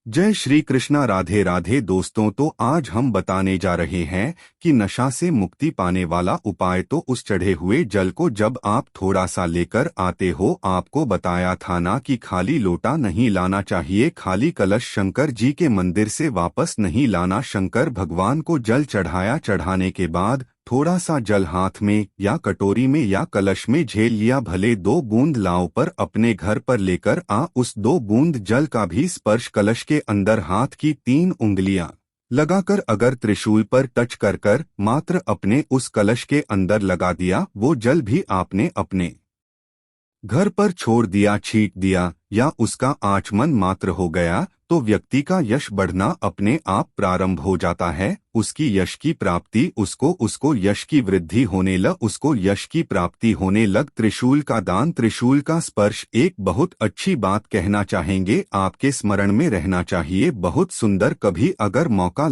जय श्री कृष्णा। राधे राधे दोस्तों। तो आज हम बताने जा रहे हैं कि नशा से मुक्ति पाने वाला उपाय। तो उस चढ़े हुए जल को जब आप थोड़ा सा लेकर आते हो, आपको बताया था ना कि खाली लोटा नहीं लाना चाहिए, खाली कलश शंकर जी के मंदिर से वापस नहीं लाना। शंकर भगवान को जल चढ़ाने के बाद थोड़ा सा जल हाथ में या कटोरी में या कलश में झेल लिया, भले 2 बूंद लाओ पर अपने घर पर लेकर आ। उस 2 बूंद जल का भी स्पर्श कलश के अंदर हाथ की 3 उंगलियां लगाकर अगर त्रिशूल पर टच कर मात्र अपने उस कलश के अंदर लगा दिया, वो जल भी आपने अपने घर पर छोड़ दिया, छींट दिया या उसका आचमन मात्र हो गया, तो व्यक्ति का यश बढ़ना अपने आप प्रारंभ हो जाता है। उसकी यश की प्राप्ति, उसको यश की वृद्धि होने लग, उसको यश की प्राप्ति होने लग। त्रिशूल का दान, त्रिशूल का स्पर्श एक बहुत अच्छी बात कहना चाहेंगे, आपके स्मरण में रहना चाहिए। बहुत सुंदर, कभी अगर मौका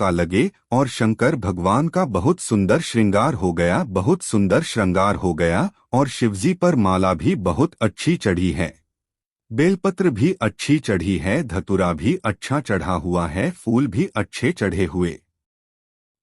लगे। और शंकर भगवान का बहुत सुंदर श्रृंगार हो गया, बहुत सुंदर श्रृंगार हो गया। और शिवजी पर माला भी बहुत अच्छी चढ़ी है, बेलपत्र भी अच्छी चढ़ी है, धतूरा भी अच्छा चढ़ा हुआ है, फूल भी अच्छे चढ़े हुए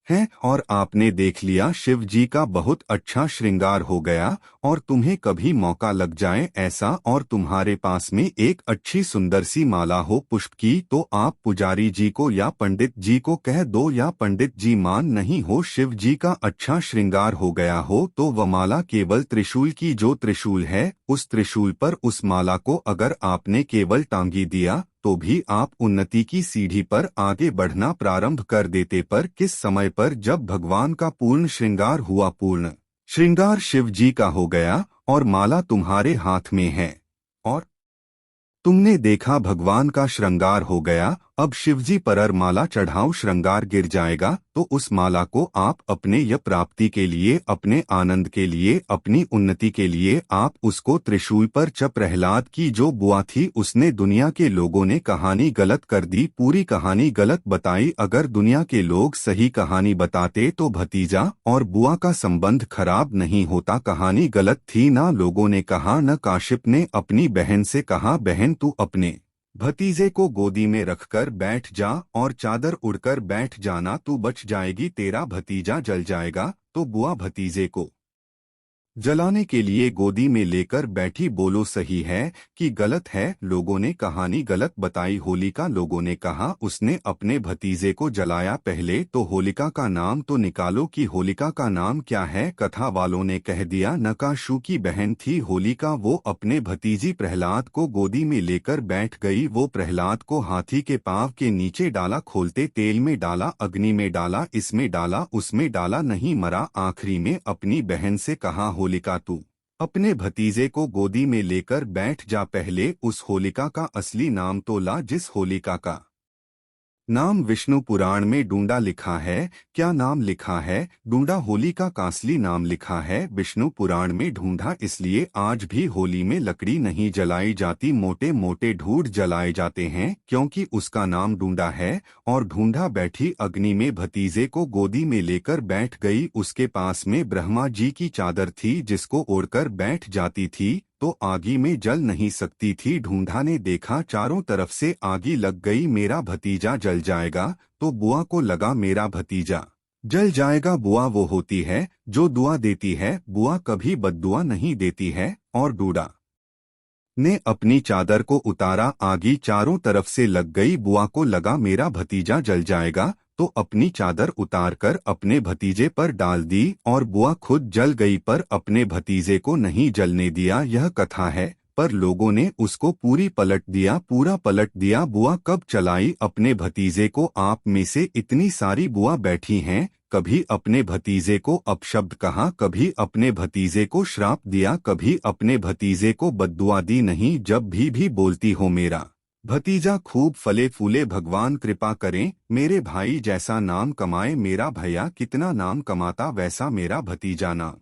हैं। और आपने देख लिया शिव जी का बहुत अच्छा श्रृंगार हो गया। और तुम्हें कभी मौका लग जाए ऐसा और तुम्हारे पास में एक अच्छी सुंदर सी माला हो पुष्प की, तो आप पुजारी जी को या पंडित जी को कह दो, या पंडित जी मान नहीं हो, शिव जी का अच्छा श्रृंगार हो गया हो, तो वह माला केवल त्रिशूल की, जो त्रिशूल है उस त्रिशूल पर उस माला को अगर आपने केवल टांगी दिया तो भी आप उन्नति की सीढ़ी पर आगे बढ़ना प्रारंभ कर देते। पर किस समय पर जब भगवान का पूर्ण श्रृंगार हुआ, पूर्ण श्रृंगार शिव जी का हो गया और माला तुम्हारे हाथ में है और तुमने देखा भगवान का श्रृंगार हो गया, अब शिवजी पर माला चढ़ाओ, श्रृंगार गिर जाएगा। तो उस माला को आप अपने यश प्राप्ति के लिए, अपने आनंद के लिए, अपनी उन्नति के लिए आप उसको त्रिशूल पर प्रहलाद की जो बुआ थी, उसने दुनिया के लोगों ने कहानी गलत कर दी, पूरी कहानी गलत बताई। अगर दुनिया के लोग सही कहानी बताते तो भतीजा और बुआ का संबंध खराब नहीं होता। कहानी गलत थी ना, लोगों ने कहा, न काशिप ने अपनी बहन से कहा, बहन तू अपने भतीजे को गोदी में रखकर बैठ जा और चादर उड़कर बैठ जाना, तू बच जाएगी, तेरा भतीजा जल जाएगा। तो बुआ भतीजे को जलाने के लिए गोदी में लेकर बैठी। बोलो सही है कि गलत है? लोगों ने कहानी गलत बताई। होलिका, लोगों ने कहा उसने अपने भतीजे को जलाया। पहले तो होलिका का नाम तो निकालो कि होलिका का नाम क्या है। कथा वालों ने कह दिया नकाशू की बहन थी होलिका, वो अपने भतीजी प्रहलाद को गोदी में लेकर बैठ गई। वो प्रहलाद को हाथी के पांव के नीचे डाला, खोलते तेल में डाला, अग्नि में डाला, इसमें डाला, उसमें डाला, नहीं मरा। आखिरी में अपनी बहन से कहा, होलिका तू अपने भतीजे को गोदी में लेकर बैठ जा। पहले उस होलिका का असली नाम तो ला, जिस होलिका का नाम विष्णु पुराण में ढूंढा लिखा है। क्या नाम लिखा है? ढूंढा। होलिका का असली नाम लिखा है विष्णु पुराण में ढूंढा। इसलिए आज भी होली में लकड़ी नहीं जलाई जाती, मोटे मोटे ढूंढ जलाए जाते हैं, क्योंकि उसका नाम ढूंढा है। और ढूंढा बैठी अग्नि में भतीजे को गोदी में लेकर बैठ गई। उसके पास में ब्रह्मा जी की चादर थी जिसको ओढ़कर बैठ जाती थी, तो आगी में जल नहीं सकती थी। ढूंढा ने देखा चारों तरफ से आगी लग गई, मेरा भतीजा जल जाएगा। तो बुआ को लगा मेरा भतीजा जल जाएगा। बुआ वो होती है जो दुआ देती है, बुआ कभी बद्दुआ नहीं देती है। और ढूंढा ने अपनी चादर को उतारा, आगी चारों तरफ से लग गई। बुआ को लगा मेरा भतीजा जल जाएगा, तो अपनी चादर उतारकर अपने भतीजे पर डाल दी और बुआ खुद जल गई, पर अपने भतीजे को नहीं जलने दिया। यह कथा है, पर लोगों ने उसको पूरा पलट दिया। बुआ कब चलाई अपने भतीजे को? आप में से इतनी सारी बुआ बैठी हैं, कभी अपने भतीजे को अपशब्द कहा, कभी अपने भतीजे को श्राप दिया, कभी अपने भतीजे को बद्दुआ दी नहीं। जब भी बोलती हो मेरा भतीजा खूब फले फूले, भगवान कृपा करें, मेरे भाई जैसा नाम कमाए। मेरा भैया कितना नाम कमाता, वैसा मेरा भतीजा ना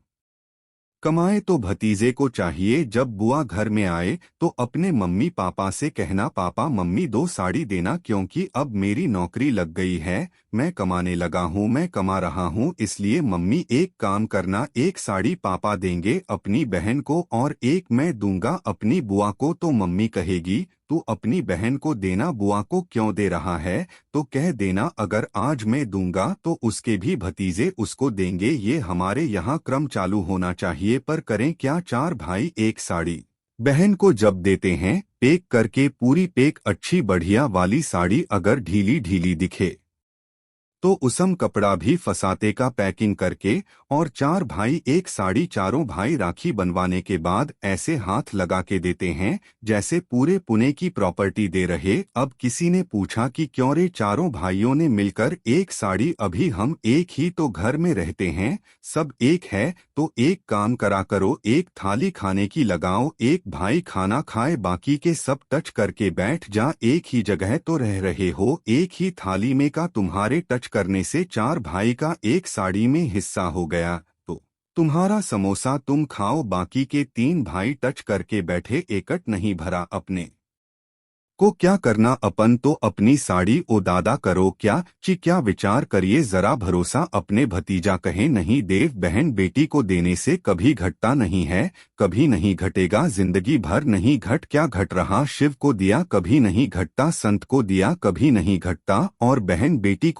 कमाए। तो भतीजे को चाहिए जब बुआ घर में आए तो अपने मम्मी पापा से कहना, पापा मम्मी 2 साड़ी देना, क्योंकि अब मेरी नौकरी लग गई है, मैं कमाने लगा हूँ, मैं कमा रहा हूँ, इसलिए मम्मी एक काम करना, 1 साड़ी पापा देंगे अपनी बहन को और एक मैं दूंगा अपनी बुआ को। तो मम्मी कहेगी तू अपनी बहन को देना बुआ को क्यों दे रहा है, तो कह देना अगर आज मैं दूंगा तो उसके भी भतीजे उसको देंगे। ये हमारे यहाँ क्रम चालू होना चाहिए, पर करें क्या, चार भाई एक साड़ी बहन को जब देते हैं पैक करके, पूरी पैक अच्छी बढ़िया वाली साड़ी, अगर ढीली ढीली दिखे तो उसम कपड़ा भी फसाते का पैकिंग करके, और चार भाई एक साड़ी चारों भाई राखी बनवाने के बाद ऐसे हाथ लगा के देते हैं जैसे पूरे पुणे की प्रॉपर्टी दे रहे। अब किसी ने पूछा कि क्यों रे, चारों भाइयों ने मिलकर एक साड़ी, अभी हम एक ही तो घर में रहते हैं, सब एक है, तो एक काम करा करो, एक थाली खाने की लगाओ, एक भाई खाना खाए, बाकी के सब टच करके बैठ जा, एक ही जगह तो रह रहे हो, एक ही थाली में का तुम्हारे टच करने से चार भाई का एक साड़ी में हिस्सा हो गया, तो तुम्हारा समोसा तुम खाओ, बाकी के तीन भाई टच करके बैठे, एकट नहीं भरा अपने को क्या करना, अपन तो अपनी साड़ी ओ दादा करो क्या ची, क्या विचार करिए जरा, भरोसा अपने भतीजा कहे नहीं, देव बहन बेटी को देने से कभी घटता नहीं है, कभी नहीं घटेगा, जिंदगी भर नहीं घट, क्या घट रहा, शिव को दिया कभी नहीं घटता, संत को दिया कभी नहीं घटता, और बहन बेटी को